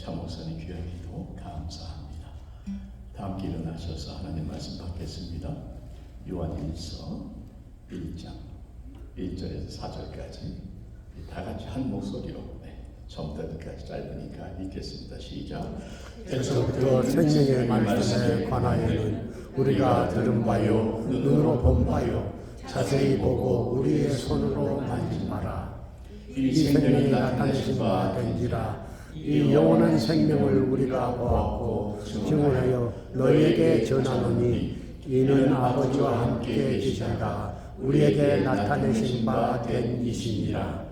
차목사님 귀한 기도 감사합니다. 다 함께 일어나셔서 하나님 말씀 받겠습니다. 요한일서 1장 1절에서 4절까지 다 같이 한 목소리로 처음부터 끝까지 짧으니까 읽겠습니다. 시작. 에서부터 생명의 말씀에 관하여는 우리가 들은 바요 눈으로 본 바요 자세히 보고 우리의 손으로 만진 바라. 이 생명이 나타내신 바 된지라. 이 영원한 생명을 우리가 보았고 증언하여 너희에게 전하노니 이는 아버지와 함께 계시다가 우리에게 나타내신 바 된 이시니라.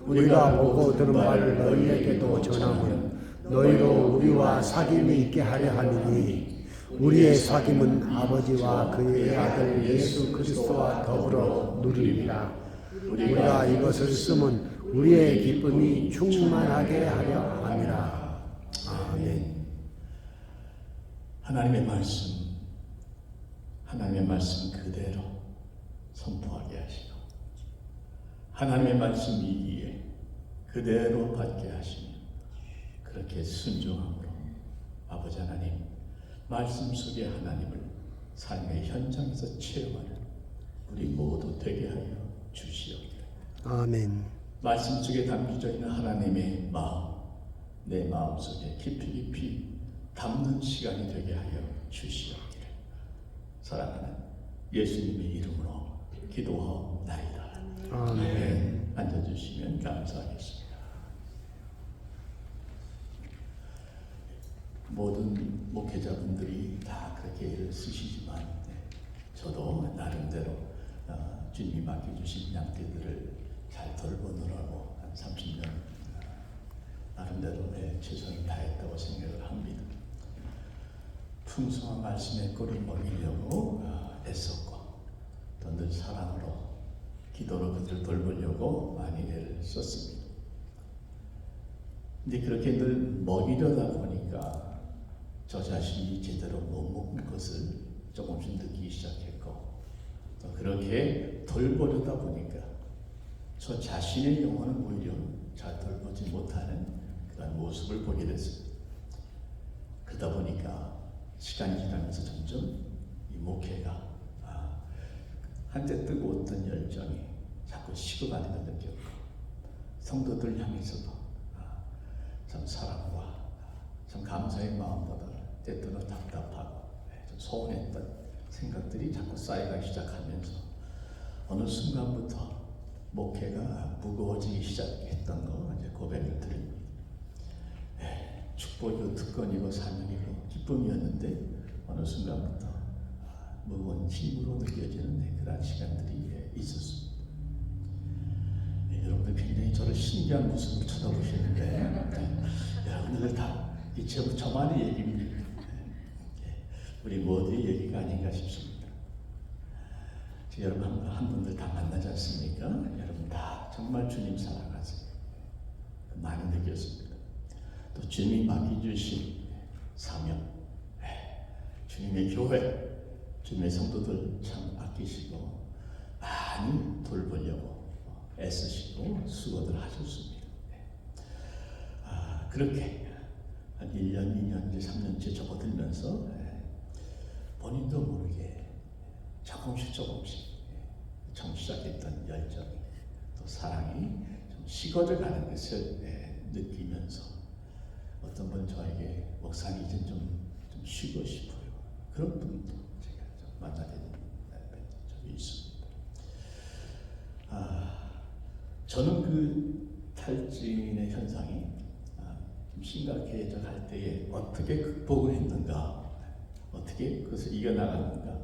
우리가 보고 들은 바를 너희에게도 전하면 너희로 우리와 사귐이 있게 하려 하느니 우리의 사귐은 아버지와 그의 아들 예수 그리스도와 더불어 누리리라. 우리가 이것을 쓰면 우리의 기쁨이 충만하게 하려 함이라. 아멘. 하나님의 말씀 그대로 선포하게 하시고 하나님의 말씀이기에 그대로 받게 하시며 그렇게 순종함으로 아버지 하나님 말씀 속의 하나님을 삶의 현장에서 체험하는 우리 모두 되게 하여 주시옵기를. 아멘. 말씀 속에 담겨져 있는 하나님의 마음, 내 마음속에 깊이 담는 시간이 되게 하여 주시옵기를. 사랑하는 예수님의 이름으로 기도하옵나이다. 아멘. 앉아주시면 감사하겠습니다. 모든 목회자분들이 다 그렇게 애를 쓰시지만 저도 나름대로 주님이 맡겨주신 양떼들을 잘 돌보느라고 한 30년 나름대로 최선을 다했다고 생각을 합니다. 풍성한 말씀의 꼴을 먹이려고 애썼고 또 늘 사랑으로 기도로 그들을 돌보려고 많이 애를 썼습니다. 근데 그렇게 늘 먹이려다 보니까 저 자신이 제대로 못 먹는 것을 조금씩 느끼기 시작했고 또 그렇게 돌보려다 보니까 저 자신의 영혼은 오히려 잘 돌보지 못하는 그런 모습을 보게 됐습니다. 그러다 보니까 시간이 지나면서 점점 이 목회가 한때 뜨거웠던 열정이 자꾸 식어가는 걸 느꼈고 성도들 향해서도 참 사랑과 참 감사의 마음보다 때때로 답답하고 좀 소원했던 생각들이 자꾸 쌓여가기 시작하면서 어느 순간부터 목회가 무거워지기 시작했던 거 이제 고백을 드립니다. 축복이고 특권이고 사명이고 기쁨이었는데 어느 순간부터 무거운 짐으로 느껴지는 그런 시간들이 있었습니다. 여러분들 굉장히 저를 신기한 모습으로 쳐다보시는데 여러분들 다 저만의 얘기입니다. 우리 모두의 얘기가 아닌가 싶습니다. 여러분 한 분들 다 만나지 않습니까? 여러분 다 정말 주님 사랑하세요. 많이 느꼈습니다. 또 주님이 맡겨주신 사명, 주님의 교회, 주님의 성도들 참 아끼시고 많이 돌보려고 애쓰시고 수고들 하셨습니다. 그렇게 한 1년, 2년, 이제 3년째 접어들면서 본인도 모르게 조금씩 처음 시작했던 열정이 또 사랑이 좀 식어져 가는 것을 느끼면서 어떤 분은 저에게 목사님 이제 좀 쉬고 싶어요. 그런 분도 제가 좀 만나게 된 적이 있습니다. 저는 그 탈진의 현상이 좀 심각해져 갈 때에 어떻게 극복을 했는가, 어떻게 그것을 이겨나갔는가,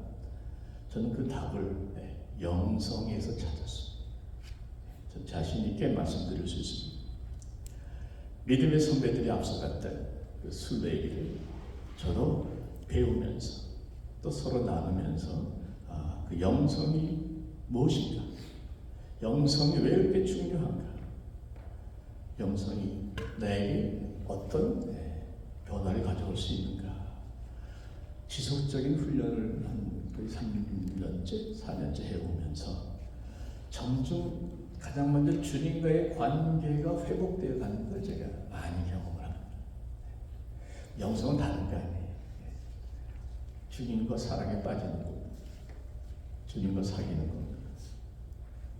저는 그 답을 영성에서 찾았습니다. 저 자신 있게 말씀드릴 수 있습니다. 믿음의 선배들이 앞서갔던 그 순례 길을 저도 배우면서 또 서로 나누면서 그 영성이 무엇인가, 영성이 왜 이렇게 중요한가, 영성이 나에게 어떤 변화를 가져올 수 있는가, 지속적인 훈련을 한 거의 3년째, 4년째 해오면서 점점 가장 먼저 주님과의 관계가 회복되어 가는 걸 제가 많이 경험을 합니다. 영성은 다른 거 아니에요. 주님과 사랑에 빠지는 겁니다. 주님과 사귀는 겁니다.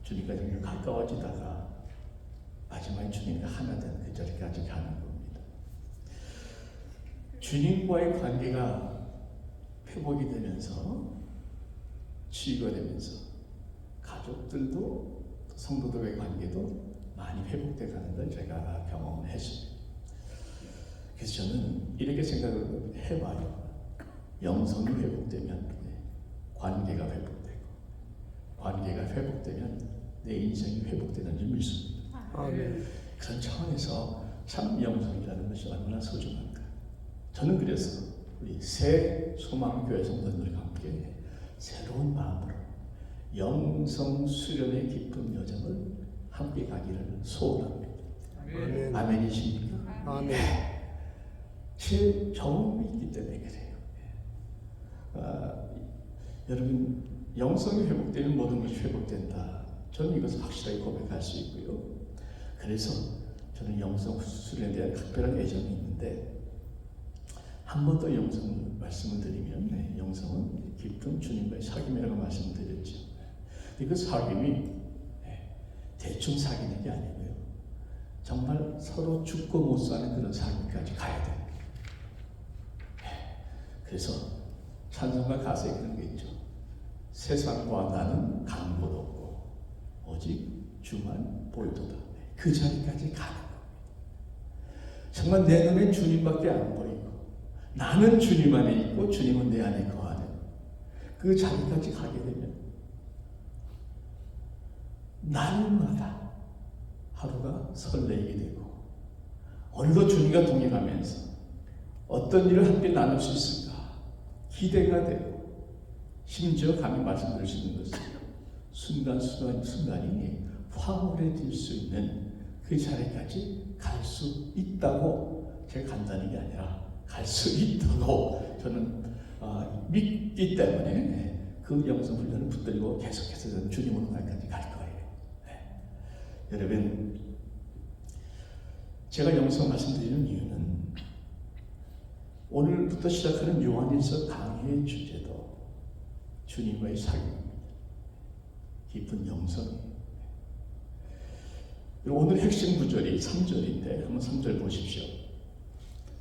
주님과 점점 가까워지다가 마지막에 주님과 하나 되는 그 자리까지 가는 겁니다. 주님과의 관계가 회복이 되면서 치유가 되면서 가족들도 성도들의 관계도 많이 회복돼 가는 걸 제가 경험을 했습니다. 그래서 저는 이렇게 생각을 해봐요. 영성이 회복되면 관계가 회복되고, 관계가 회복되면 내 인생이 회복되는 줄 믿습니다. 아멘. 그런 차원에서 참 영성이라는 것이 얼마나 소중한가. 저는 그래서 우리 새 소망교회 성도들과 함께 새로운 마음으로 영성 수련의 깊은 여정을 함께 가기를 소원합니다. 아멘. 아멘이십니까? 아멘. 제 경험이 있기 때문에 그래요. 여러분, 영성이 회복되면 모든 것이 회복된다. 저는 이것을 확실하게 고백할 수 있고요. 그래서 저는 영성 수련에 대한 특별한 애정이 있는데, 한 번 더 영성 말씀을 드리면, 영성은 깊은 주님과의 사귐이라고 말씀드렸죠. 그 사귐이 대충 사귀는 게 아니고요. 정말 서로 죽고 못 사는 그런 사귐까지 가야 됩니다. 그래서 찬송가 가사에 그런 게 있죠. 세상과 나는 강보도 없고 오직 주만 보이도다. 그 자리까지 가는 겁니다. 정말 내 눈에 주님밖에 안 보이고 나는 주님 안에 있고 주님은 내 안에 거하는 그 자리까지 가게 되면 날마다 하루가 설레게 되고 오늘도 주님과 동행하면서 어떤 일을 함께 나눌 수 있을까 기대가 되고 심지어 감히 말씀드릴 수 있는 것은 순간순간이 황홀해질 수 있는 그 자리까지 갈 수 있다고 제가 간다는 게 아니라 갈 수 있다고 저는 믿기 때문에 그 영성 훈련을 붙들고 계속해서 저는 주님으로 날까지 갈 거예요. 여러분, 제가 영성 말씀드리는 이유는 오늘부터 시작하는 요한일서 강의의 주제도 주님과의 사귐입니다. 깊은 영성이에요. 오늘 핵심 구절이 3절인데 한번 3절 보십시오.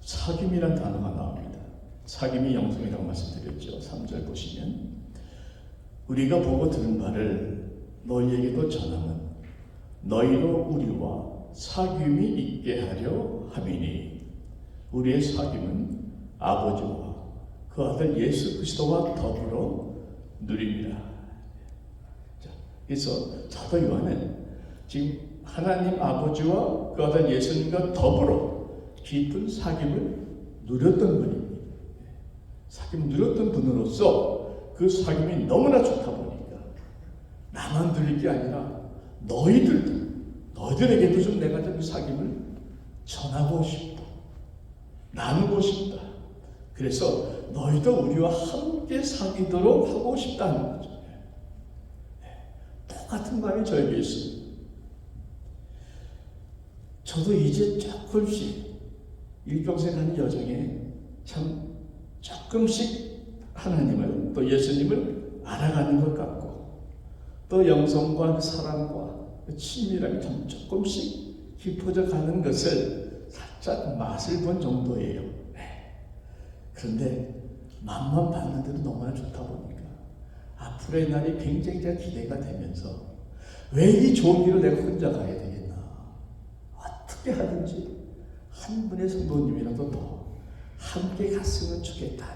사귐이란 단어가 나옵니다. 사귐이 영성이라고 말씀드렸죠. 3절 보시면 우리가 보고 들은 바를 너희에게도 전하면 너희로 우리와 사귐이 있게 하려 함이니 우리의 사귐은 아버지와 그 아들 예수 그리스도와 더불어 누립니다. 자, 그래서 사도 요한은 지금 하나님 아버지와 그 아들 예수님과 더불어 깊은 사귐을 누렸던 분입니다. 사귐을 누렸던 분으로서 그 사귐이 너무나 좋다 보니까 나만 누릴 게 아니라 너희들에게도 좀 내가 좀 사귐을 전하고 싶다. 나누고 싶다. 그래서 너희도 우리와 함께 사귀도록 하고 싶다는 거죠. 똑같은 마음이 저에게 있습니다. 저도 이제 조금씩 일평생 하는 여정에 참 조금씩 하나님을 또 예수님을 알아가는 것 같고 또 영성과 사랑과 친밀함이 참 조금씩 깊어져 가는 것을 살짝 맛을 본 정도예요. 그런데 맛만 봤는데도 너무나 좋다 보니까 앞으로의 날이 굉장히 기대가 되면서 왜 이 좋은 길을 내가 혼자 가야 되겠나, 어떻게 하든지 한 분의 성도님이라도 더 함께 갔으면 좋겠다.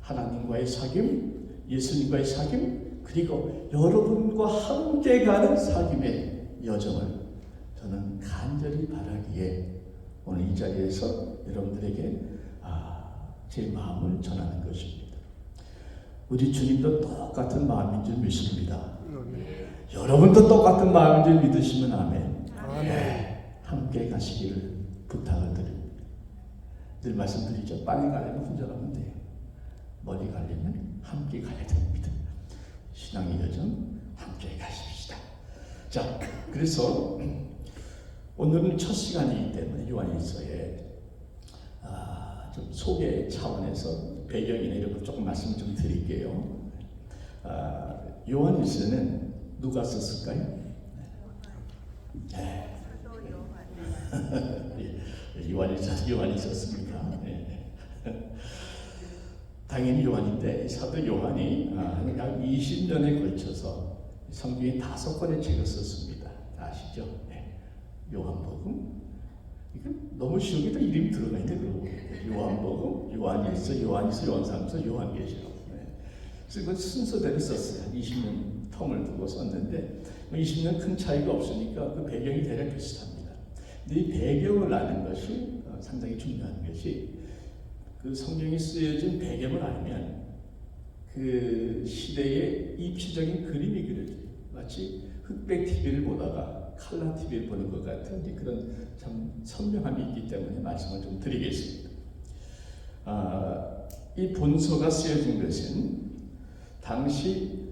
하나님과의 사귐, 예수님과의 사귐, 그리고 여러분과 함께 가는 사귐의 여정을 저는 간절히 바라기에 오늘 이 자리에서 여러분들에게 제 마음을 전하는 것입니다. 우리 주님도 똑같은 마음인 줄 믿습니다. 여러분도 똑같은 마음인 줄 믿으시면 아멘. 함께 가시기를 부탁을 드립니다. 늘 말씀드리죠. 빨리 가려면 혼자 가면 돼요. 멀리 가려면 함께 가야 됩니다. 신앙의 여정 함께 가십시다. 자, 그래서 오늘은 첫 시간이기 때문에 요한일서에 좀 소개 차원에서 배경이나 이런 거 조금 말씀 좀 드릴게요. 요한일서는 누가 썼을까요? 네. 요한이 썼습니다. 네. 당연히 요한인데 사도 요한이 약 20년에 걸쳐서 성경에 5권의 책을 썼습니다. 아시죠? 네. 요한복음. 이거 너무 쉬운 게 이름이 들어가 있는데 요한복음, 요한일서, 요한삼서, 요한계시록. 네. 그래서 이건 순서대로 썼어요. 20년 텀을 두고 썼는데 20년 큰 차이가 없으니까 그 배경이 대략 비슷합니다. 근데 이 배경을 아는 것이 상당히 중요한 것이 그 성경이 쓰여진 배경을 알면 그 시대의 입시적인 그림이 그려져요. 마치 흑백 TV를 보다가 칼라 TV를 보는 것 같은 그런 참 선명함이 있기 때문에 말씀을 좀 드리겠습니다. 이 본서가 쓰여진 것은 당시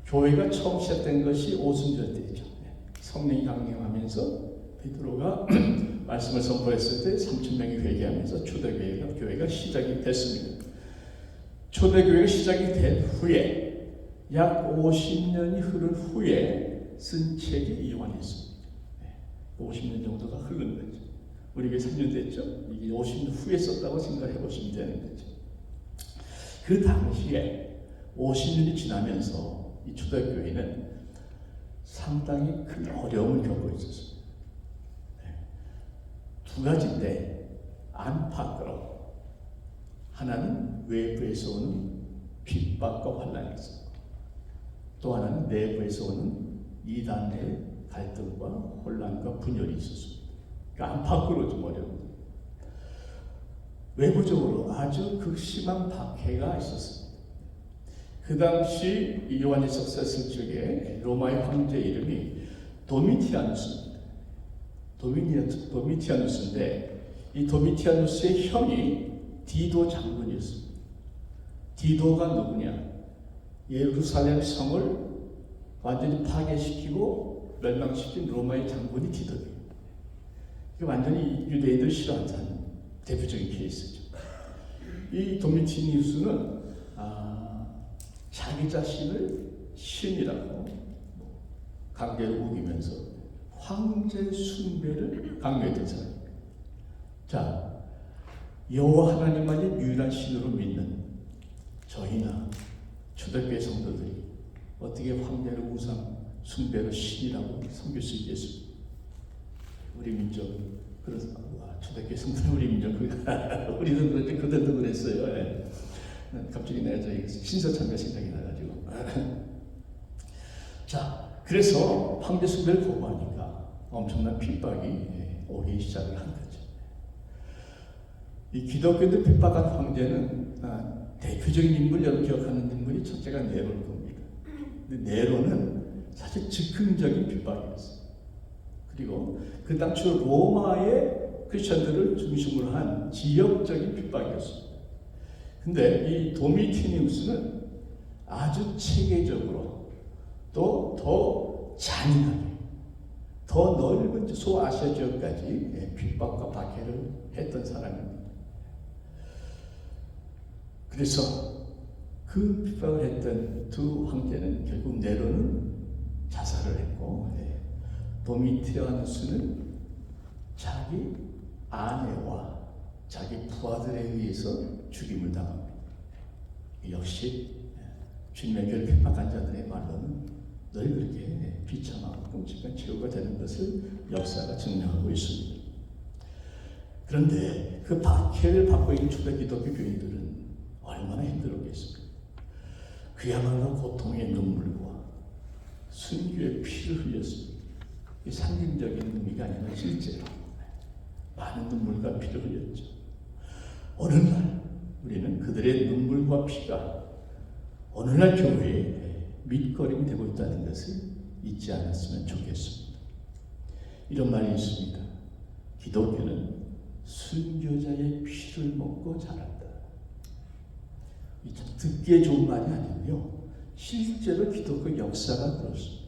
교회가 처음 시작된 것이 오순절 때죠. 성령이 강림하면서 베드로가 말씀을 선포했을 때 3,000명이 회개하면서 초대교회가 시작이 됐습니다. 초대교회가 시작이 된 후에 약 50년이 흐른 후에 쓴 책이 요한일서입니다. 50년 정도가 흐른 거죠. 우리 게 3년 됐죠. 이게 50년 후에 썼다고 생각해 보시면 되는 거죠. 그 당시에 50년이 지나면서 이 초대교회는 상당히 큰 어려움을 겪고 있었습니다. 두 가지인데 안팎으로 하나는 외부에서 오는 핍박과 환란이 있었고 또 하나는 내부에서 오는 이단 내 갈등과 혼란과 분열이 있었습니다. 그러니까 안팎으로 좀 어려운 외부적으로 아주 극심한 박해가 있었습니다. 그 당시 요한일서 썼을 적에 로마의 황제 이름이 도미티아누스입니다. 도미티아누스인데 이 도미티아누스의 형이 디도 장군이었습니다. 디도가 누구냐? 예루살렘 성을 완전히 파괴시키고 멸망시킨 로마의 장군이 디도예요. 이게 완전히 유대인들 싫어하는 대표적인 케이스죠. 이 도미티아누스는 자기 자신을 신이라고 강제로 우기면서 황제 숭배를 강요했던 사람입니다. 자, 여호와 하나님만이 유일한 신으로 믿는 저희나 초대교회 성도들이 어떻게 황제를 우상 숭배로 신이라고 섬길 수 있겠습니까? 우리 민족 그래서 초대교회 성도는 우리 민족 우리도 그런데 그들도 그랬어요. 네. 갑자기 내가 저희 신서참가 생각이 나가지고 자, 그래서 황제 숭배를 거부하니까 엄청난 핍박이 오기 시작을 한 거죠. 이 기독교인들 핍박한 황제는 대표적인 인물, 여러분 기억하는 인물이 첫째가 네로일 겁니다. 근데 네로는 사실 즉흥적인 핍박이었어요. 그리고 그 당초 로마의 크리스천들을 중심으로 한 지역적인 핍박이었습니다. 근데 이 도미티니우스는 아주 체계적으로 또 더 잔인하게 더 넓은 소아시아 지역까지 핍박과 박해를 했던 사람입니다. 그래서 그 핍박을 했던 두 황제는 결국 네로는 자살을 했고 도미티아누스는 자기 아내와 자기 부하들에 의해서 죽임을 당합니다. 역시 주님의 교회를 핍박한 자들의 말로는 늘 그렇게 비참하고 끔찍한 최후가 되는 것을 역사가 증명하고 있습니다. 그런데 그 박해를 받고 있는 초대 기독교 교인들은 얼마나 힘들었겠습니까? 그야말로 고통의 눈물과 순교의 피를 흘렸습니다. 이 상징적인 의미가 아니라 실제로 많은 눈물과 피를 흘렸죠. 어느 날 우리는 그들의 눈물과 피가 오늘날 교회에 밑거름이 되고 있다는 것을 잊지 않았으면 좋겠습니다. 이런 말이 있습니다. 기독교는 순교자의 피를 먹고 자란다. 이 참 듣기에 좋은 말이 아니고요. 실제로 기독교 역사가 그렇습니다.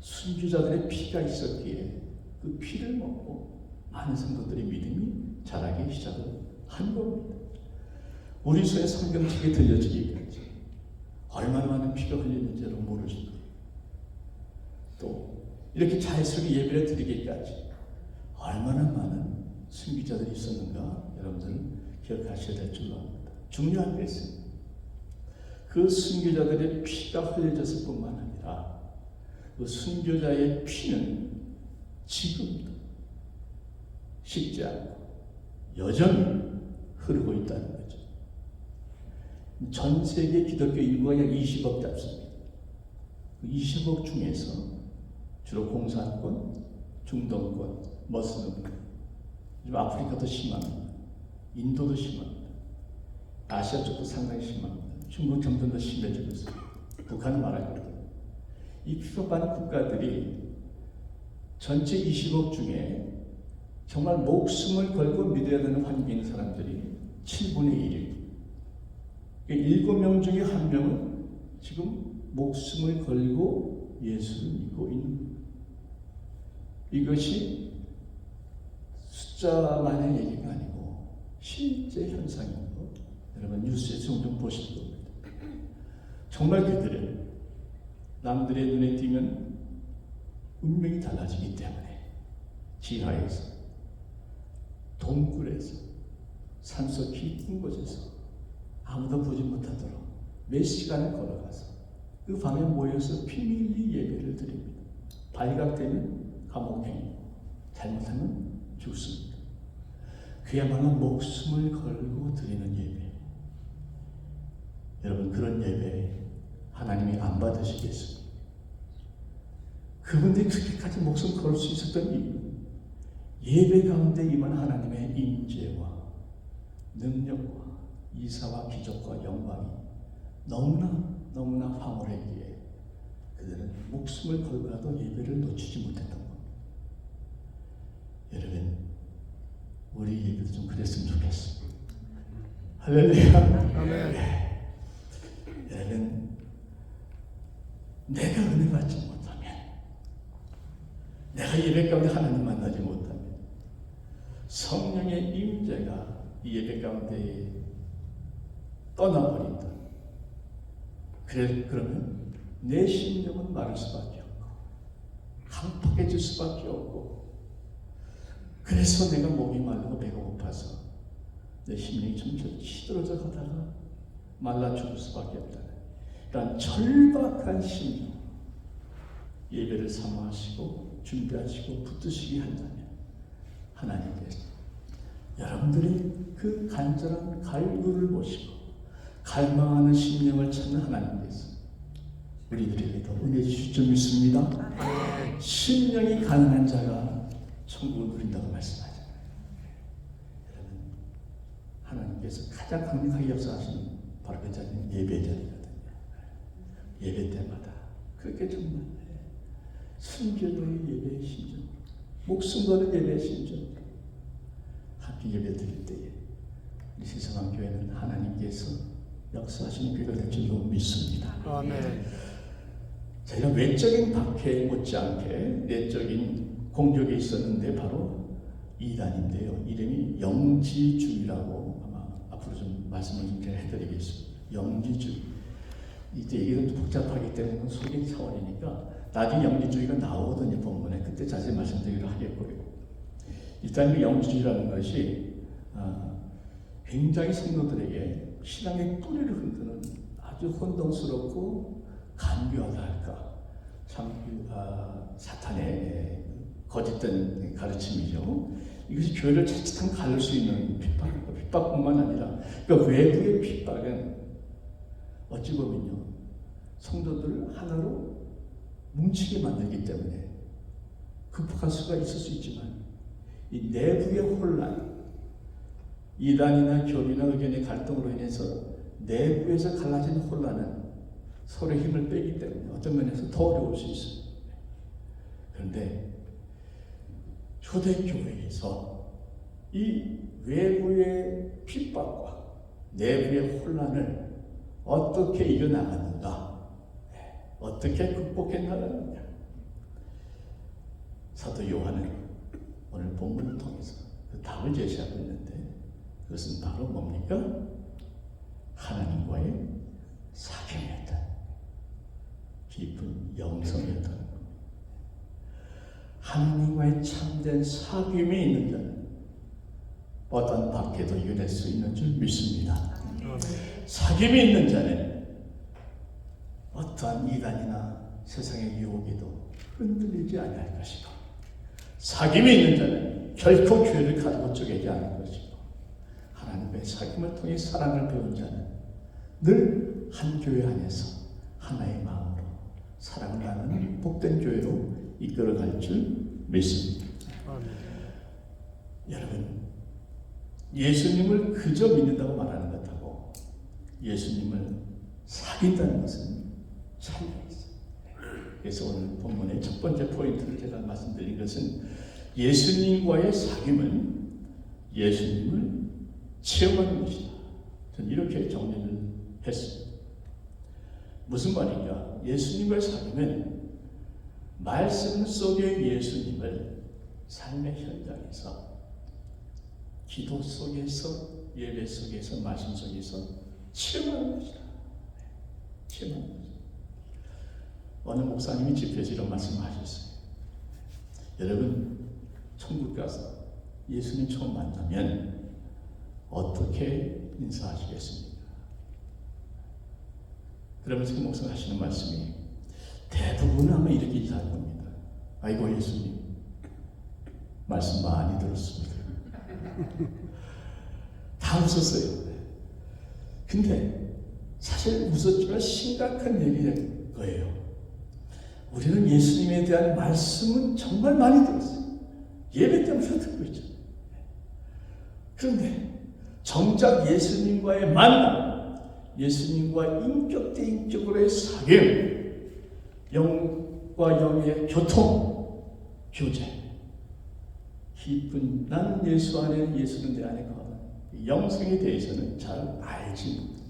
순교자들의 피가 있었기에 그 피를 먹고 많은 성도들의 믿음이 자라기 시작을 한 겁니다. 우리 손에 성경책이 들려지기까지 얼마나 많은 피가 흘리는지 여러분 모르십니다. 또 이렇게 자연스럽게 예배를 드리기까지 얼마나 많은 순교자들이 있었는가 여러분들 기억하셔야 될 줄로 압니다. 중요한 것은 그 순교자들의 피가 흘려졌을 뿐만 아니라 그 순교자의 피는 지금도 식지 않고 여전히 흐르고 있다는 거죠. 전 세계 기독교 인구가 약 20억 잡습니다. 20억 중에서 주로 공산권, 중동권, 머슬림권, 아프리카도 심합니다. 인도도 심합니다. 아시아 쪽도 상당히 심합니다. 중국 점점 더 심해지고 있습니다. 북한은 말하거든요. 이 피법한 국가들이 전체 20억 중에 정말 목숨을 걸고 믿어야 되는 환경에 있는 사람들이 7분의 1. 7명 중에 1명은 지금 목숨을 걸고 예수를 믿고 있는 거예요. 이것이 숫자만의 얘기가 아니고 실제 현상인 거 여러분 뉴스에서 종종 보실 겁니다. 정말 그들은 남들의 눈에 띄면 운명이 달라지기 때문에 지하에서 동굴에서 산속 깊은 곳에서 아무도 보지 못하도록 몇 시간을 걸어가서 그 밤에 모여서 비밀리 예배를 드립니다. 발각되면 감옥행위, 잘못하면 죽습니다. 그야말로 목숨을 걸고 드리는 예배. 여러분 그런 예배 하나님이 안 받으시겠습니까? 그분들이 그렇게까지 목숨 걸을 수 있었던 이유 예배 가운데 임한 하나님의 임재와 능력과 이사와 기적과 영광이 너무나 황홀했기에 그들은 목숨을 걸고라도 예배를 놓치지 못했던 겁니다. 여러분 우리 예배도 좀 그랬으면 좋겠습니다. 할렐루야. 아멘. 여러분 내가 은혜 받지 못하면 내가 예배 가운데 하나님 만나지 못하면 성령의 임재가 이 예배 가운데 떠나버린다. 그러면 내 심령은 마를 수밖에 없고 강팍해질 수밖에 없고 그래서 내가 목이 마르고 배가 고파서 내 심령이 점점 시들어져 가다가 말라 죽을 수밖에 없다. 그러니까 절박한 심령 예배를 사모하시고 준비하시고 붙드시게 한다면 하나님께서 여러분들이 그 간절한 갈구를 보시고 갈망하는 심령을 찾는 하나님께서 우리들에게도 은혜 주실 줄 믿습니다. 심령이 가난한 자가 천국을 누린다고 말씀하잖아요. 여러분 하나님께서 가장 강력하게 역사하시는 바로 그 자리는 예배 자리거든요. 예배 때마다 그렇게 정말 순교의 예배의 심정, 목숨 거는 예배의 심정 함께 예배 드릴 때에 우리 세상교회는 하나님께서 역사하시는 교회가 될 줄로 믿습니다. 아멘. 저희가 외적인 박해 못지않게 내적인 공격이 있었는데 바로 이단인데요. 이름이 영지주의라고 아마 앞으로 좀 말씀을 좀 해드리겠습니다. 영지주의. 이제 얘기가 좀 복잡하기 때문에 소개 차원이니까 나중에 영지주의가 나오거든요. 본문에 그때 자세히 말씀드리기로 하겠고요. 일단 그 영지주의라는 것이 굉장히 성도들에게 신앙의 뿌리를 흔드는 아주 혼동스럽고 간교하다 할까 참 사탄의 거짓된 가르침이죠. 이것이 교회를 자칫한 가를 수 있는 핍박뿐만 아니라 그러니까 외부의 핍박은 어찌 보면요 성도들을 하나로 뭉치게 만들기 때문에 극복할 수가 있을 수 있지만 이 내부의 혼란 이단이나 교리나 의견의 갈등으로 인해서 내부에서 갈라지는 혼란은 서로의 힘을 빼기 때문에 어떤 면에서 더 어려울 수 있어요. 그런데 초대교회에서 이 외부의 핍박과 내부의 혼란을 어떻게 이겨나가는가, 어떻게 극복해 나가는가. 사도 요한은 오늘 본문을 통해서 그 답을 제시하고 있는데 그것은 바로 뭡니까? 하나님과의 사귐이었다. 깊은 영성이었다는 겁니다. 하나님과의 참된 사귐이 있는 자는 어떤 박해도 이겨낼 수 있는 줄 믿습니다. 사귐이 있는 자는 어떠한 이단이나 세상의 유혹에도 흔들리지 않을 것이고, 사귐이 있는 자는 결코 교회를 가지고 쪼개지 않을 것이고, 하나님의 사귐을 통해 사랑을 배운 자는 늘 한 교회 안에서 하나의 마음으로 사랑을 나누는 복된 교회로 이끌어갈 줄 믿습니다. 여러분, 예수님을 그저 믿는다고 말하는 것하고 예수님을 사귄다는 것은 차이가 있어요. 그래서 오늘 본문의 첫 번째 포인트를 제가 말씀드린 것은 예수님과의 사귐은 예수님을 체험하는 것이다. 저는 이렇게 정리를 했습니다. 무슨 말인가? 예수님을 사귀면 말씀 속의 예수님을 삶의 현장에서, 기도 속에서, 예배 속에서, 말씀 속에서 체험하는 것이다. 체험하는 것이다. 어느 목사님이 집회에서 이런 말씀을 하셨어요. 여러분, 천국 가서 예수님 처음 만나면 어떻게 인사하시겠습니까? 그러면서 그 목사가 하시는 말씀이 대부분은 아마 이렇게 인사할 겁니다. 아이고 예수님, 말씀 많이 들었습니다. 다 웃었어요. 근데 사실 웃었지만 심각한 얘기일 거예요. 우리는 예수님에 대한 말씀은 정말 많이 들었어요. 예배 때부터 듣고 있죠. 그런데 정작 예수님과의 만남, 예수님과 인격 대 인격으로의 사귐, 영과 영의 교통, 교제, 깊은 나는 예수 안에, 예수는 내 안에 거하는 영성에 대해서는 잘 알지 못합니다.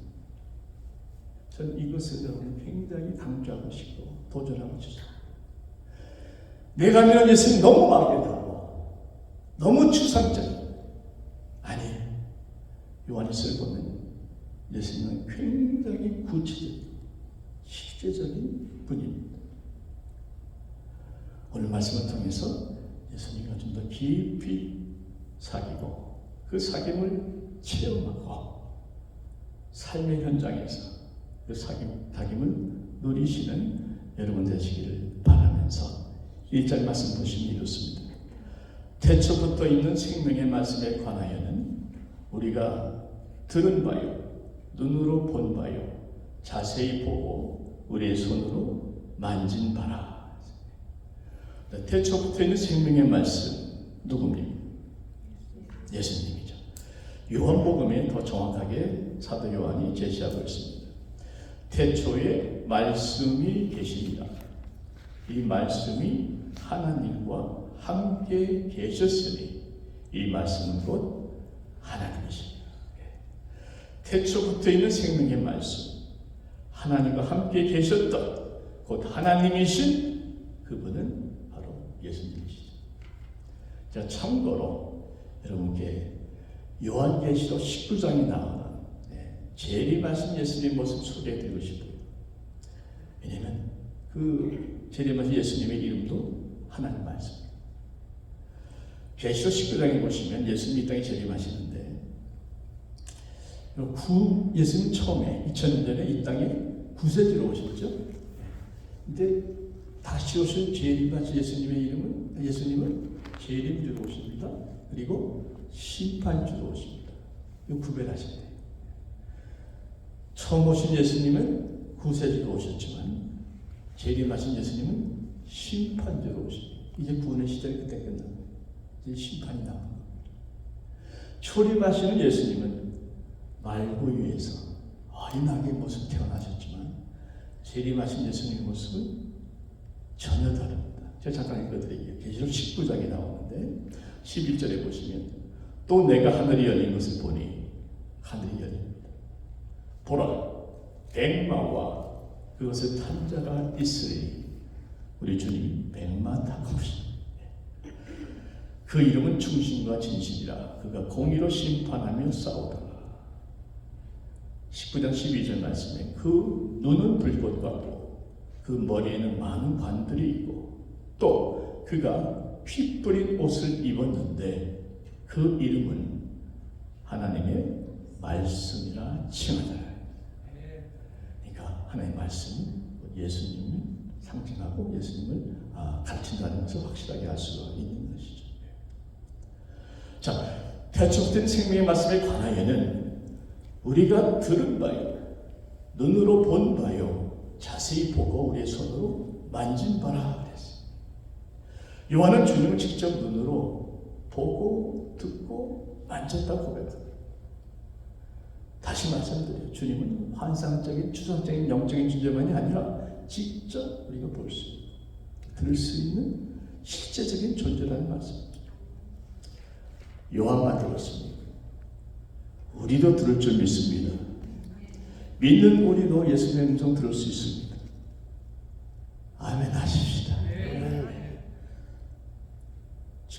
저는 이것을 여러분 굉장히 강조하고 싶고 도전하고 싶습니다. 내가 믿는 예수님 너무 막연하고 너무 추상적이고, 아니, 요한일서를 보면 예수님은 굉장히 구체적인 실제적인 분입니다. 오늘 말씀을 통해서 예수님과 좀 더 깊이 사귀고 그 사귐을 체험하고 삶의 현장에서 그 사귐을 누리시는 여러분 되시기를 바라면서 1절 말씀 보시면 이렇습니다. 태초부터 있는 생명의 말씀에 관하여는 우리가 들은 바요, 눈으로 본 바요, 자세히 보고 우리의 손으로 만진 바라. 태초부터 있는 생명의 말씀 누굽니까? 예수님이죠. 요한복음에 더 정확하게 사도 요한이 제시하고 있습니다. 태초에 말씀이 계십니다. 이 말씀이 하나님과 함께 계셨으니 이 말씀은 곧 하나님이십니다. 태초부터 있는 생명의 말씀, 하나님과 함께 계셨던 곧 하나님이신 그분은 바로 예수님이시죠. 자, 참고로 여러분께 요한계시록 19장에 나오는 재림하신 예수님 모습 소개해드리고 싶어요. 왜냐하면 그 재림하신 예수님의 이름도 하나님 말씀입니다. 계시록 19장에 보시면 예수님이 이 땅에 재림하시는데, 예수님 처음에 2000년 전에 이 땅에 구세주로 오셨죠. 근데 다시 오신 재림하신 예수님은 재림주로 오십니다. 그리고 심판주로 오십니다. 이거 구별하셔야 돼요. 처음 오신 예수님은 구세주로 오셨지만 재림하신 예수님은 심판주로 오십니다. 이제 구원의 시절이 그때 끝납니다. 이제 심판이 나오는 겁니다. 초림하시는 예수님은 말구 위에서 어린아기의 모습 태어나셨지만 재림하신 예수님의 모습은 전혀 다릅니다. 제가 잠깐 읽어드릴게요. 계시록 19장에 나오는데 11절에 보시면 또 내가 하늘이 열린 것을 보니 하늘이 열립니다. 보라, 백마와 그것을 탄 자가 있으리. 우리 주님이 백마 타고 오십니다. 그 이름은 충신과 진실이라. 그가 공의로 심판하며 싸우더라. 19장 12절 말씀에 그 눈은 불꽃 같고 그 머리에는 많은 관들이 있고 또 그가 피 뿌린 옷을 입었는데 그 이름은 하나님의 말씀이라 칭하더라. 그러니까 하나님의 말씀, 예수님을 상징하고 예수님을 가르친다는 것을 확실하게 알 수가 있는 것이죠. 자, 대초된 생명의 말씀에 관하여는 우리가 들은 바요, 눈으로 본 바요, 자세히 보고 우리의 손으로 만진 바라 그랬어요. 요한은 주님을 직접 눈으로 보고 듣고 만졌다고 고백합니다. 다시 말씀드려요. 주님은 환상적인, 추상적인, 영적인 존재만이 아니라 직접 우리가 볼 수 있는, 들을 수 있는 실제적인 존재라는 말씀입니다. 요한만 들었습니다. 우리도 들을 줄 믿습니다. 믿는 우리도 예수님의 음성 들을 수 있습니다. 아멘 하십시다.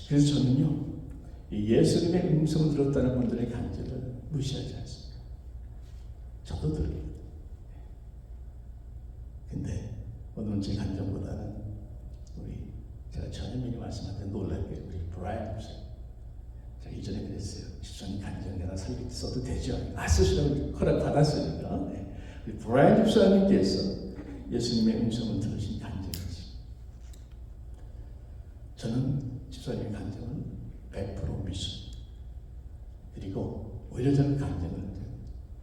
그래서 저는요, 예수님의 음성을 들었다는 분들의 간절을 무시하지 않습니다. 저도 들어요. 근데 오늘은 제 간절보다는 제가 전에 미리 말씀하신 놀랍게 우리 브라이언 목사님, 제가 이전에 그랬어요. 집사님 간절 내가 써도 되죠? 쓰시라고 허락 받았으니까. 우리 브라이언 목사님께서 예수님의 음성을 들으신 간절이지. 저는 집사님의 간증은 100% 믿습니다. 그리고 오히려 저는 간증을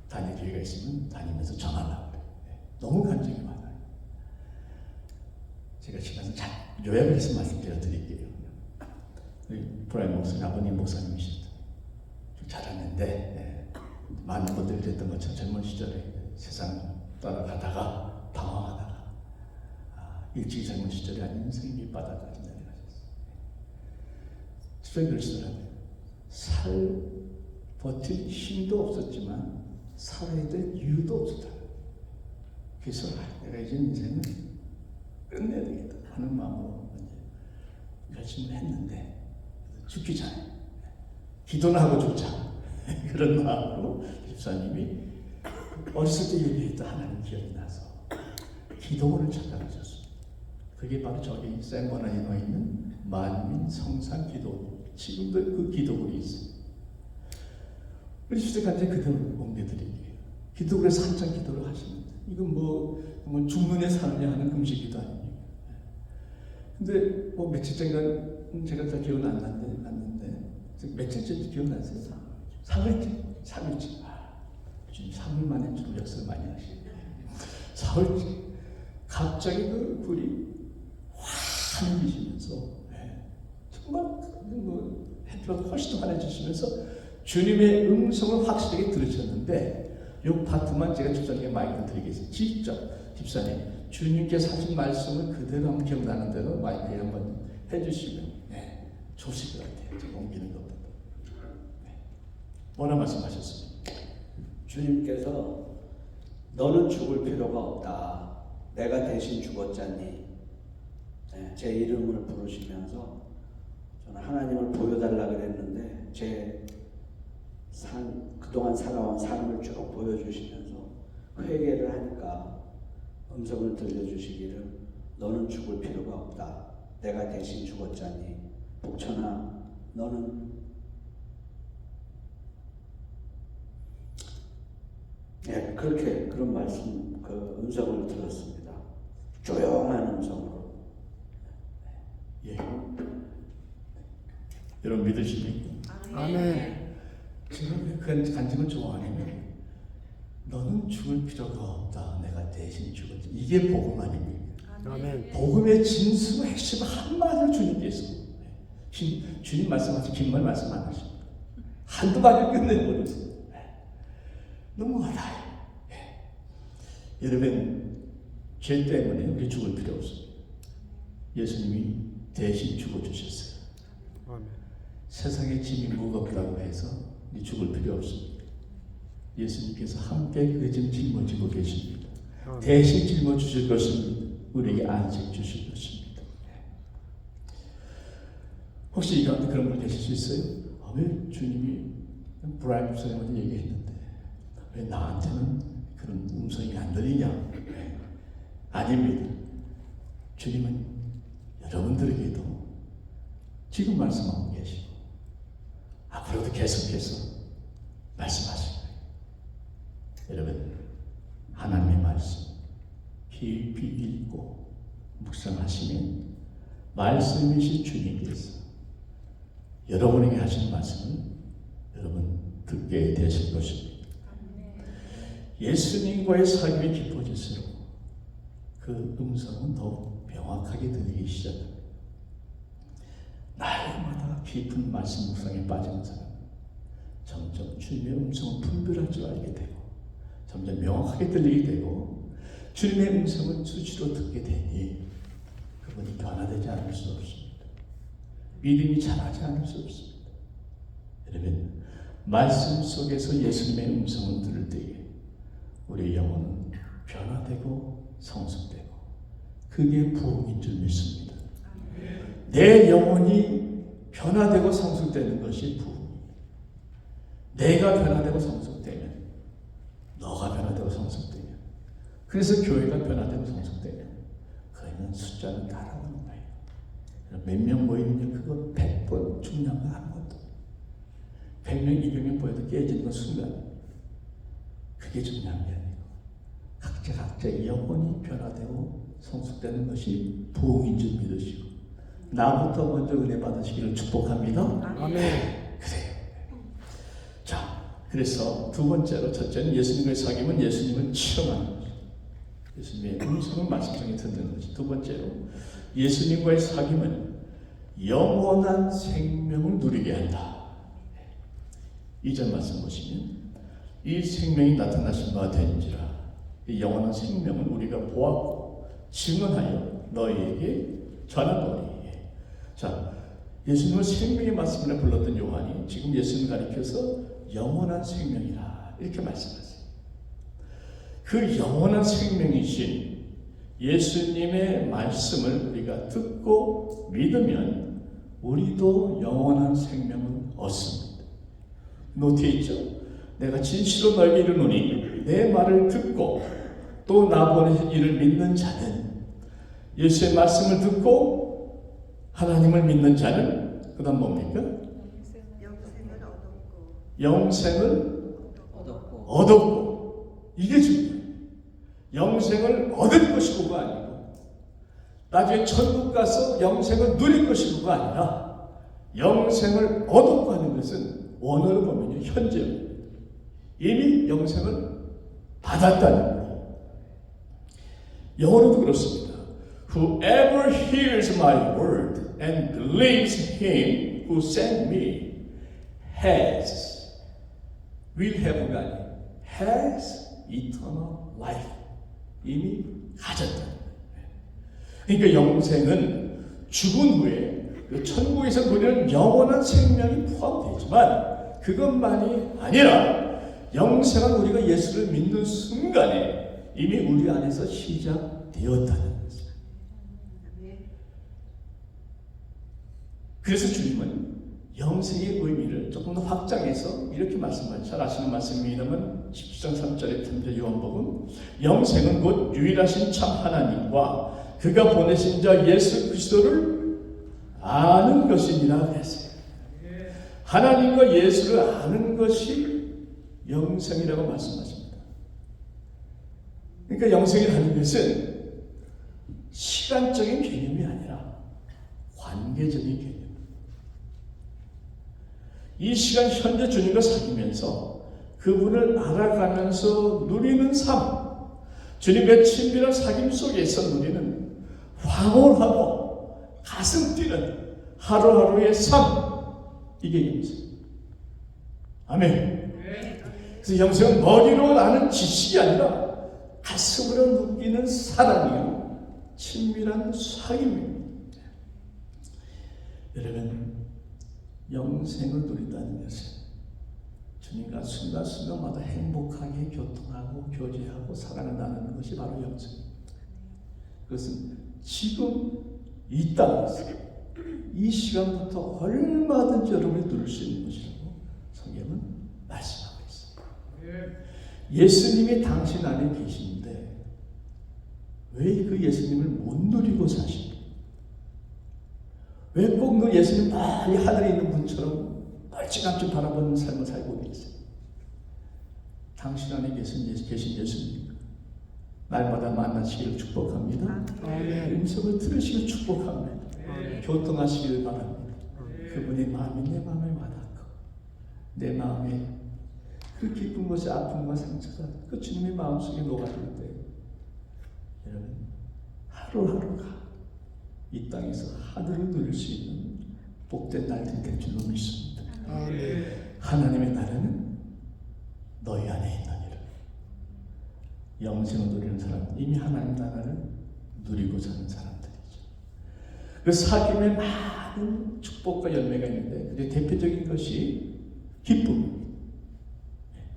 다닐 기회가 있으면 다니면서 전하려고 해요. 너무 간증이 많아요. 제가 시간을 잘 요약을 해서 말씀드릴게요. 우리 브라이언 목사님, 아버님 목사님이셨죠. 좀 잘하는데 많은 분들이 그랬던 것처럼 젊은 시절에 세상 따라가다가 방황하다가 일찍 젊은 시절이 아닌 인생의 밑바닥까지 내려가셨어요. 집사님 그러시더라고요. 버틸 힘도 없었지만 살아야 될 이유도 없었다. 그래서 내가 이제 인생을 끝내야 되겠다 하는 마음으로 열심히 했는데 죽기 전에 기도나 하고 죽자 그런 마음으로 집사님이 어렸을 때 얘기했던 하나님 기억이 나서 기도원을 찾아가셨습니다. 그게 바로 저기 샌버나니노에 있는 만민 성산 기도원, 지금도 그 기도원이 있어요. 우리 집사님한테 그대로 공개드릴게요. 기도원에서 한참 기도를 하시는데 이건 뭐 죽는 애 사느냐 하는 금식기도 아닙니까? 근데 며칠 전간 제가 다 기억은 안 났는데 며칠째 기억나세요? 3일째. 지금 3일 만에 좀 역사를 많이 하시네요. 4일째 갑자기 그 불이 확 비시면서 정말 햇빛보다 훨씬 더 환해지시면서 주님의 음성을 확실하게 들으셨는데 이 파트만 제가 집사님께 마이크를 드리겠습니다. 직접 집사님 주님께서 하신 말씀을 그대로 한번 기억나는 대로 마이크에 한번 해주시면 좋으실 것 같아요. 제가 옮기는 것보다. 뭐라 말씀하셨습니까? 주님께서 너는 죽을 필요가 없다. 내가 대신 죽었잖니. 제 이름을 부르시면서 저는 하나님을 보여달라 그랬는데 그동안 살아온 삶을 쭉 보여주시면서 회개를 하니까 음성을 들려주시기를 너는 죽을 필요가 없다. 내가 대신 죽었잖니. 복천아 너는 그렇게 그런 말씀 그 음성을 들었습니다. 조용한 음성으로. 여러분 믿으십니까? 아멘. 제가 그 간증을 좋아하냐면 너는 죽을 필요가 없다. 내가 대신 죽었지. 이게 복음 아닙니까? 아멘. 복음의 진수 핵심 한마디를 주님께서 주님 말씀하신 긴 말 말씀 안 하십니다. 한두 마디를 끝내버렸어요. 너무하다. 여러분 죄 때문에 우리 죽을 필요 없습니다. 예수님이 대신 죽어주셨어요. 아멘. 세상의 짐이 무겁다고 해서 우리 죽을 필요 없습니다. 예수님께서 함께 그 짐 짊어지고 계십니다. 대신 짊어주실 것입니다. 우리에게 안식 주실 것입니다. 혹시 이 가운데 그런 분 계실 수 있어요? 왜 주님이 브라이브 목사님한테 얘기했는데 왜 나한테는 그런 음성이 안 들리냐? 아닙니다. 주님은 여러분들에게도 지금 말씀하고 계시고 앞으로도 계속해서 말씀하실 거예요. 여러분, 하나님의 말씀 깊이 읽고 묵상하시면 말씀이신 주님께서 여러분에게 하시는 말씀을 여러분 듣게 되실 것입니다. 예수님과의 사귐이 깊어질수록 그 음성은 더욱 명확하게 들리기 시작합니다. 날마다 깊은 말씀 묵상에 빠지는 사람은 점점 주님의 음성을 분별할 줄 알게 되고 점점 명확하게 들리게 되고 주님의 음성을 수시로 듣게 되니 그분이 변화되지 않을 수 없습니다. 믿음이 자라지 않을 수 없습니다. 여러분, 말씀 속에서 예수님의 음성을 들을 때에 우리의 영혼은 변화되고 성숙되고 그게 부흥인 줄 믿습니다. 내 영혼이 변화되고 성숙되는 것이 부흥. 내가 변화되고 성숙되면, 너가 변화되고 성숙되면, 그래서 교회가 변화되고 성숙되면 그러면 숫자는 따라오는 거예요. 몇 명 모이느냐 그거 100번 중요한 거 아무것도. 100명, 200명 모여도 깨지는 건 순간. 그게 중요한 게 아니고 각자의 영혼이 변화되고 성숙되는 것이 부흥인 줄 믿으시고 나부터 먼저 은혜 받으시기를 축복합니다. 아멘. 그래요. 자, 그래서 두 번째로, 첫째는 예수님의 사귐은 예수님을 체험하는 거죠. 예수님의 음성을 말씀 중에 듣는 것이. 두 번째로, 예수님과의 사귐은 영원한 생명을 누리게 한다. 이전 말씀 보시면 이 생명이 나타나신 바가 된지라 이 영원한 생명을 우리가 보았고 증언하여 너희에게 전하노니. 자, 예수님을 생명의 말씀이라 불렀던 요한이 지금 예수님을 가리켜서 영원한 생명이라 이렇게 말씀하세요. 그 영원한 생명이신 예수님의 말씀을 우리가 듣고 믿으면 우리도 영원한 생명을 얻습니다. 노트에 있죠. 내가 진실로 너에게 이르노니 내 말을 듣고 또 나 보내신 이를 믿는 자는, 예수의 말씀을 듣고 하나님을 믿는 자는 그 다음 뭡니까? 영생을 얻었고. 이게 중요해요. 영생을 얻을 것이고가 아니고 나중에 천국 가서 영생을 누릴 것이고가 아니라 영생을 얻었고 하는 것은 원어로 보면요, 현재입니다. 이미 영생을 받았다는 거예요. 영어로도 그렇습니다. Whoever hears my word and believes him who sent me will have가 아니에요. has eternal life. 이미 가졌다는 거예요. 그러니까 영생은 죽은 후에 그 천국에서 누리는 영원한 생명이 포함되지만 그것만이 아니라 영생은 우리가 예수를 믿는 순간에 이미 우리 안에서 시작되었다는 것입니다. 그래서 주님은 영생의 의미를 조금 더 확장해서 이렇게 말씀하죠. 잘 아시는 말씀입니다만 17장 3절에 3절 요한복음, 영생은 곧 유일하신 참 하나님과 그가 보내신 자 예수 그리스도를 아는 것이니라 그랬어요. 하나님과 예수를 아는 것이 영생이라고 말씀하십니다. 그러니까 영생이라는 것은 시간적인 개념이 아니라 관계적인 개념. 이 시간 현재 주님과 사귀면서 그분을 알아가면서 누리는 삶, 주님의 친밀한 사귐 속에서 누리는 황홀하고 가슴 뛰는 하루하루의 삶, 이게 영생. 아멘. 그래서 영생은 머리로 아는 지식이 아니라 가슴으로 느끼는 사랑이요, 친밀한 사귐입니다. 여러분, 영생을 누린다는 것은 주님과 순간순간마다 행복하게 교통하고 교제하고 살아가 나누는 것이 바로 영생입니다. 그것은 지금 이 땅에서 이 시간부터 얼마든지 여러분이 누릴 수 있는 것이라고 성경은 말씀하고 있습니다. 예수님이 당신 안에 계시는데 왜 그 예수님을 못 누리고 사십니까? 왜 꼭 그 예수님 멀리 하늘에 있는 분처럼 멀찌감치 바라보는 삶을 살고 계세요? 당신 안에 계신 예수님 날마다 만나시기를 축복합니다. 음성을 들으시길 축복합니다. 교통하시기를 바랍니다. 그분의 마음이 내 마음에 와닿고 내 마음에 그 기쁜 것이 아픔과 상처가 그 주님의 마음속에 녹아들 때 여러분 하루하루가 이 땅에서 하늘을 누릴 수 있는 복된 날들이 될 줄로 믿습니다. 하나님의 나라는 너희 안에 있느니라. 영생을 누리는 사람, 이미 하나님 나라를 누리고 사는 사람들이죠. 그 사귐에 많은 축복과 열매가 있는데 그 대표적인 것이 기쁨.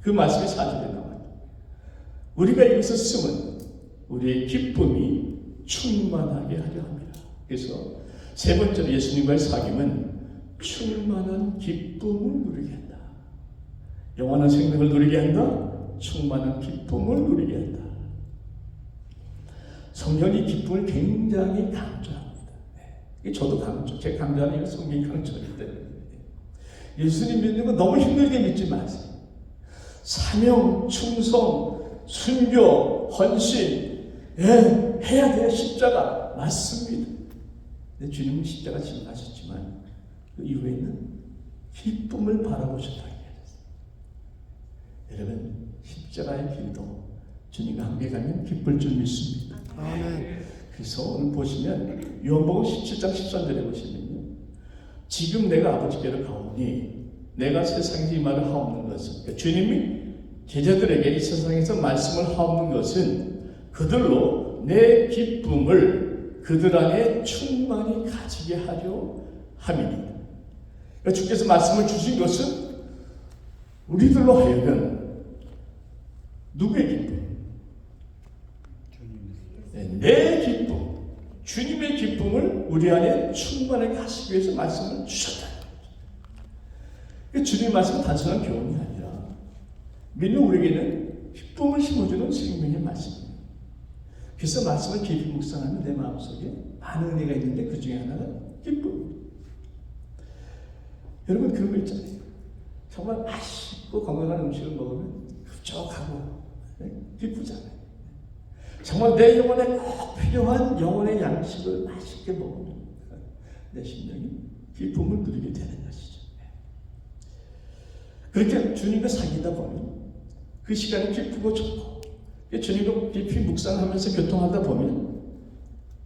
그 말씀이 4절에 나와요. 우리가 여기서 쓰면 우리의 기쁨이 충만하게 하려 합니다. 그래서 세 번째로 예수님과의 사귐은 충만한 기쁨을 누리게 한다. 영원한 생명을 누리게 한다. 충만한 기쁨을 누리게 한다. 성경이 기쁨을 굉장히 강조합니다. 저도 제 강조하는 이유는 성경이 강조하기 때문에. 예수님 믿는 거 너무 힘들게 믿지 마세요. 사명, 충성, 순교, 헌신, 해야 될 십자가 맞습니다. 근데 주님은 십자가 지나가셨지만 그 이후에는 기쁨을 바라보셨다고 얘기하셨어요. 여러분 십자가의 길도 주님과 함께 가면 기쁠 줄 믿습니다. 그래서 오늘 보시면 요한복음 17장 13절에 보시면요, 지금 내가 아버지께로 가오니 내가 세상에 이 말을 하옵는 것은, 그러니까 주님이 제자들에게 이 세상에서 말씀을 하옵는 것은 그들로 내 기쁨을 그들 안에 충만히 가지게 하려 함이니라. 그러니까 주께서 말씀을 주신 것은 우리들로 하여금 누구의 기쁨? 내 기쁨, 주님의 기쁨을 우리 안에 충만하게 하시기 위해서 말씀을 주셨다. 그러니까 주님의 말씀은 단순한 교훈이 아니라 믿는 우리에게는 기쁨을 심어주는 생명의 말씀입니다. 그래서 말씀을 깊이 묵상하면 내 마음속에 많은 은혜가 있는데 그 중에 하나가 기쁨입니다. 여러분 그런 거 있잖아요. 정말 맛있고 건강한 음식을 먹으면 흡족하고 기쁘잖아요. 정말 내 영혼에 꼭 필요한 영혼의 양식을 맛있게 먹으면 내 심령이 기쁨을 누리게 되는 것이죠. 그렇게 주님과 사귀다 보면 그 시간이 기쁘고 좋고 주님과 깊이 묵상하면서 교통하다 보면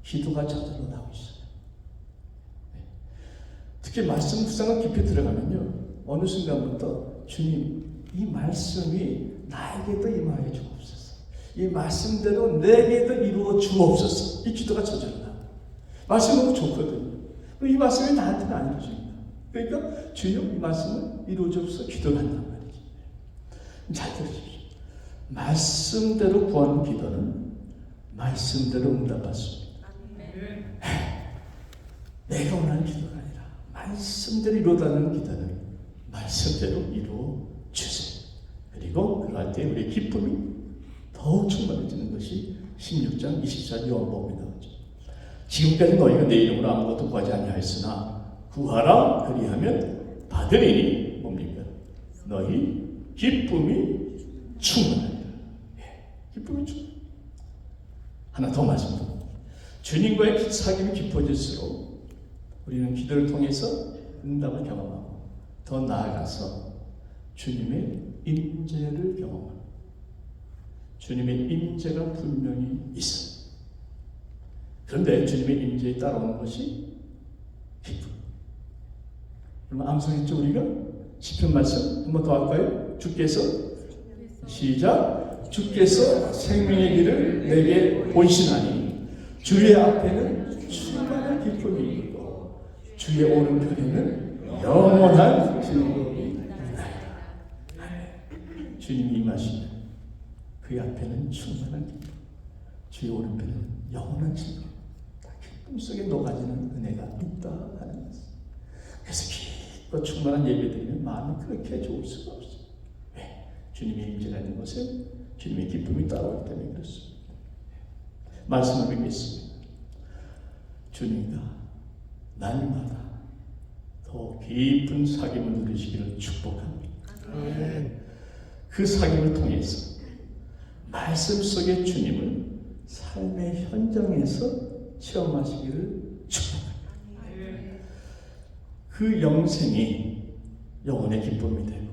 기도가 저절로 나오고 있어요. 특히 말씀 묵상을 깊이 들어가면요, 어느 순간부터 주님 이 말씀이 나에게도 임하여 주옵소서, 이 말씀대로 내게도 이루어 주옵소서, 이 기도가 저절로 나와요. 말씀이 너무 좋거든요. 이 말씀이 나한테는 안 이루어집니다. 그러니까 주님 이 말씀을 이루어 주옵소서 기도를 한단 말이죠. 잘 들으십시오. 말씀대로 구하는 기도는 말씀대로 응답받습니다. 내가 원하는 기도가 아니라 말씀대로 이루어달라는 기도는 말씀대로 이루어 주세요. 그리고 그럴 때 우리의 기쁨이 더욱 충만해지는 것이 16장 24절 요한복음에 나오죠. 지금까지 너희가 내 이름으로 아무것도 구하지 아니하였으나 구하라 그리하면 받으리니 뭡니까? 너희 기쁨이 충만하리라. 기쁨이 충만. 하나 더 말씀드립니다. 주님과의 사귐이 깊어질수록 우리는 기도를 통해서 응답을 경험하고 더 나아가서 주님의 임재를 경험합니다. 주님의 임재가 분명히 있어요. 그런데 주님의 임재에 따라오는 것이 기쁨. 그럼 암송했죠 우리가? 시편 말씀 한 번 더 할까요? 주께서 시작. 주께서 생명의 길을 내게 보이시나니 주의 앞에는 충만한 기쁨이 있고 주의 오른편에는 영원한 즐거움이 있나이다. 주님이 임하시면 그 앞에는 충만한 기쁨, 주의 오른편에는 영원한 즐거움. 기쁨 속에 녹아지는 은혜가 있다 하는 것을. 그래서 기뻐 충만한 예배드리면 마음이 그렇게 좋을 수가 없어요. 왜? 주님의 임재가 있는 곳에 주님의 기쁨이 따라오기 때문에 그렇습니다. 말씀을 믿겠습니다. 주님과 날마다 더 깊은 사귐을 누리시기를 축복합니다. 그 사귐을 통해서 말씀 속의 주님을 삶의 현장에서 체험하시기를 축복합니다. 그 영생이 영혼의 기쁨이 되고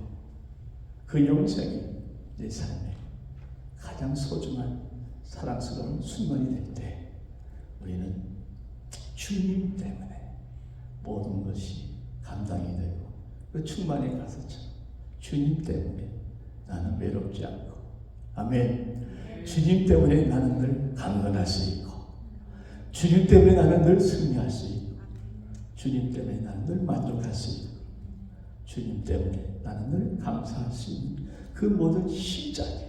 그 영생이 내 삶의 가장 소중한 사랑스러운 순간이 될 때 우리는 주님 때문에 모든 것이 감당이 되고 그 충만의 가사처럼 주님 때문에 나는 외롭지 않고 아멘. 주님 때문에 나는 늘 강건할 수 있고 주님 때문에 나는 늘 승리할 수 있고 주님 때문에 나는 늘 만족할 수 있고 주님 때문에 나는 늘 감사할 수 있는 그 모든 시작이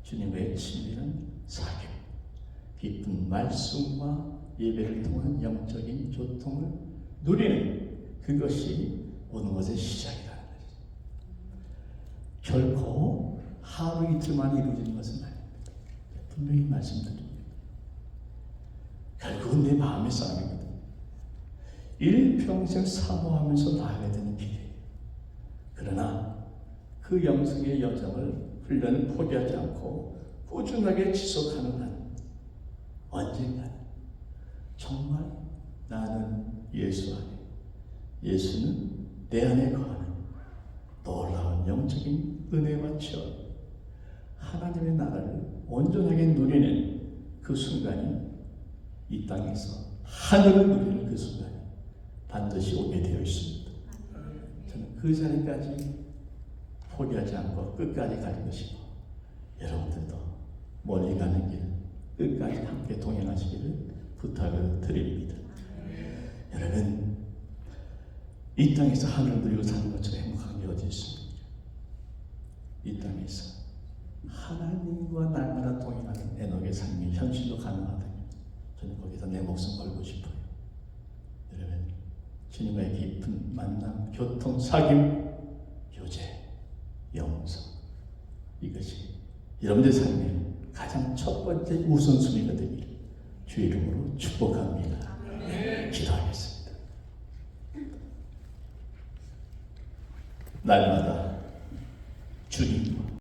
주님의 친밀한 사귐, 깊은 말씀과 예배를 통한 영적인 교통을 누리는 그것이 모든 것의 시작이라는 것이죠. 결코 하루 이틀 만에 이루어지는 것은 아닙니다. 분명히 말씀드립니다. 결국은 내 마음의 싸움이거든요. 일평생 사모하면서 나아가야 되는 길이에요. 그러나 그 영성의 여정을 훈련을 포기하지 않고 꾸준하게 지속하는 한 언젠가는 정말 나는 예수 안에 예수는 내 안에 거하는 놀라운 영적인 은혜와 체험 하나님의 나라를 온전하게 누리는 그 순간이 이 땅에서 하늘을 누리는 그 순간이 반드시 오게 되어 있습니다. 저는 그 자리까지 포기하지 않고 끝까지 갈 것이고 여러분들도 멀리 가는 길 끝까지 함께 동행하시기를 부탁을 드립니다. 여러분 이 땅에서 하늘을 누리고 사는 것처럼 행복한 게 어디 있습니까? 이 땅에서 하나님과 날마다 동행하는 에녹의 삶이 현실로 가능하다면 저는 거기서 내 목숨 걸고 싶어요. 여러분 주님의 깊은 만남, 교통, 사귐, 교제, 영성 이것이 여러분의 삶의 가장 첫 번째 우선순위가 되기를 주의 이름으로 축복합니다. 기도하겠습니다. 날마다 주님